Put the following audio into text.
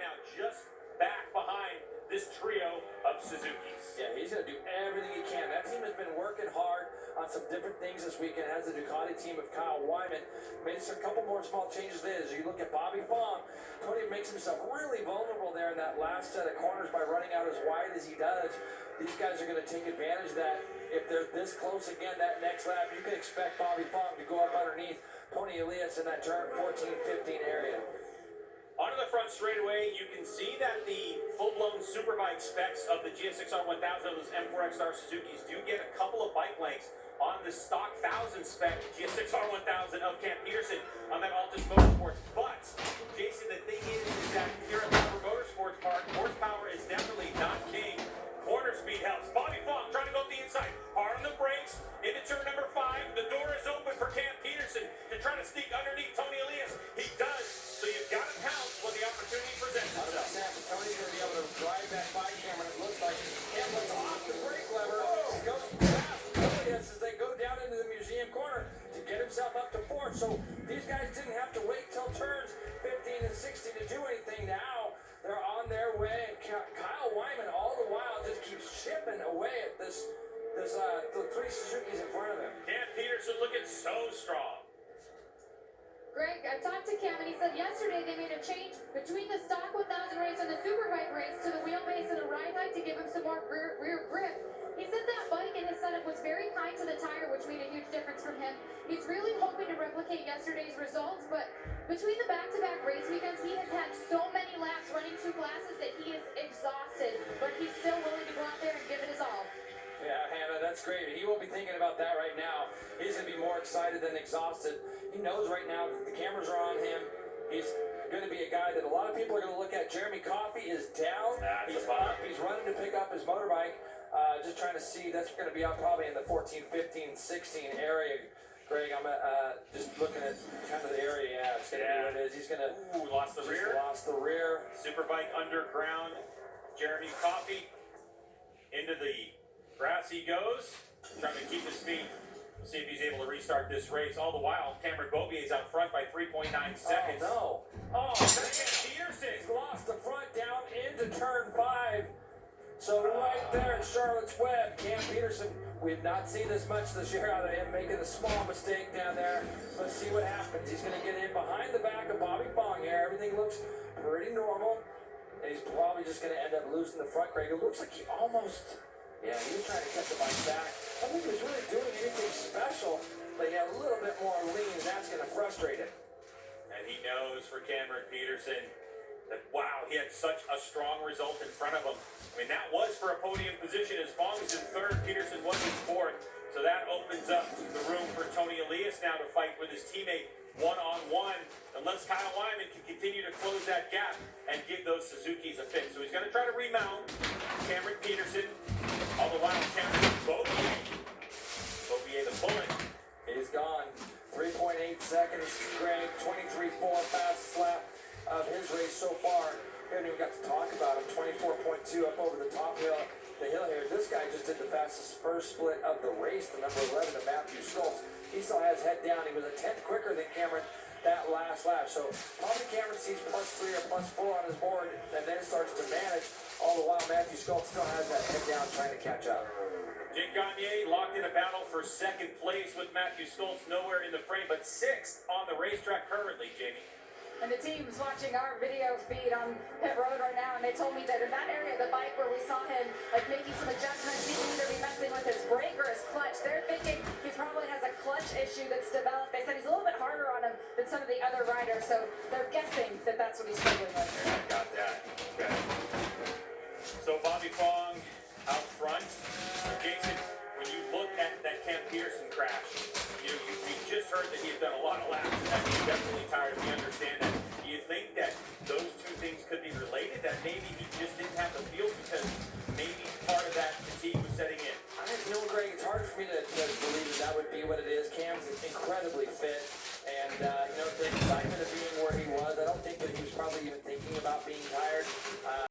now just back behind this trio of Suzukis. Yeah, he's going to do everything he can. That team has been working hard on some different things this weekend. Has the Ducati team of Kyle Wyman made a couple more small changes there. As you look at Bobby Fong, Tony makes himself really vulnerable there in that last set of corners by running out as wide as he does. These guys are going to take advantage of that. If they're this close again that next lap, you can expect Bobby Fong to go up underneath Tony Elias in that turn 14-15 area. Onto the front straightaway, you can see that the full-blown Superbike specs of the GSX-R 1000 of those M4X-Star Suzukis do get a couple of bike lengths on the stock 1000 spec GSX-R 1000 of Cam Peterson on that Altus Motorsports. But, Jason, the thing is that here at the Motorsports Park, horsepower is definitely not king. Corner speed helps. Bobby Fong trying to go up the inside. Hard on the brakes. Into turn number 5. The door is open for Cam Peterson to try to sneak underneath Tony Elias. He does. So you've got to pounce when the opportunity presents itself. Tony's going to be able to drive that by Cameron. It looks like Cameron's off the brake lever. He goes fast. Elias as they go down into the museum corner to get himself up to 4th. So these guys didn't have to wait till turns 15 and 16 to do anything. Now they're on their way. Kyle Wyman all the while just keeps chipping away at the 3 Suzukis in front of him. Cam Peterson looking so strong. Greg, I talked to Cam and he said yesterday they made a change between the stock 1000 race and the Superbike race to the wheelbase and the ride height to give him some more rear grip. He said that bike and his setup was very kind to the tire, which made a huge difference from him. He's really hoping to replicate yesterday's results, but between the back-to-back race weekends, he has had so many laps running 2 classes that he is exhausted, but he's still willing to go out there and give it his all. Yeah, Hannah, that's great. He won't be thinking about that right now. He's going to be more excited than exhausted. He knows right now that the cameras are on him. He's going to be a guy that a lot of people are going to look at. Jeremy Coffey is down. He's up. He's running to pick up his motorbike. Just trying to see. That's going to be out probably in the 14, 15, 16 area. Greg, I'm just looking at kind of the area. Yeah, it's going to be what it is. He's going to... Lost the rear. Lost the rear. Superbike underground. Jeremy Coffey into the grass he goes. Trying to keep his feet. See if he's able to restart this race. All the while, Cameron Beaubier is out front by 3.9 seconds. Oh, no. Oh, Peterson's lost the front down into turn 5. So right there in Charlotte's Web, Cam Peterson, we've not seen this much this year out of him, making a small mistake down there. Let's see what happens. He's going to get in behind the back of Bobby Fong here. Everything looks pretty normal. And he's probably just going to end up losing the front, Greg. It looks like he almost... Yeah, he was trying to cut the bike back. I don't think he was really doing anything special, but he had a little bit more lean, and that's going to frustrate him. And he knows for Cameron Peterson that, wow, he had such a strong result in front of him. I mean, that was for a podium position. As Fong was in 3rd, Peterson was in 4th. So that opens up the room for Tony Elias now to fight with his teammate one-on-one. Unless Kyle Wyman can continue to close that gap and give those Suzukis a fix. So he's going to try to remount Cameron Peterson. All the while, Cameron Beaubier the bullet. He's gone. 3.8 seconds, Greg. 23.4 fastest lap of his race so far. We haven't even got to talk about him. 24.2 up over the top hill. The hill here. This guy just did the fastest first split of the race. The number 11 of Matthew Schultz. He still has head down. He was a 10th quicker than Cameron that last lap. So probably Cameron sees +3 or +4 on his board and then starts to manage. All the while Matthew Schultz still has that head down trying to catch up. Jake Gagne locked in a battle for 2nd place with Matthew Schultz nowhere in the frame, but 6th on the racetrack currently, Jamie. And the team's watching our video feed on pit road right now, and they told me that in that area of the bike where we saw him like making some adjustments, he can either be messing with his brake or his clutch. They're thinking he probably has a clutch issue that's developed. They said he's a little bit harder on him than some of the other riders, so they're guessing that that's what he's struggling with. Got that. Okay. So Bobby Fong out front. Jason, when you look at that Cam Peterson crash, you just heard that he had done a lot of laps, and he's definitely tired. We understand that. Do you think that those 2 things could be related? That maybe he just didn't have the feel because maybe part of that fatigue was setting in? I don't know, Greg. It's hard for me to believe that would be what it is. Cam's incredibly fit, and the excitement of being where he was, I don't think that he was probably even thinking about being tired.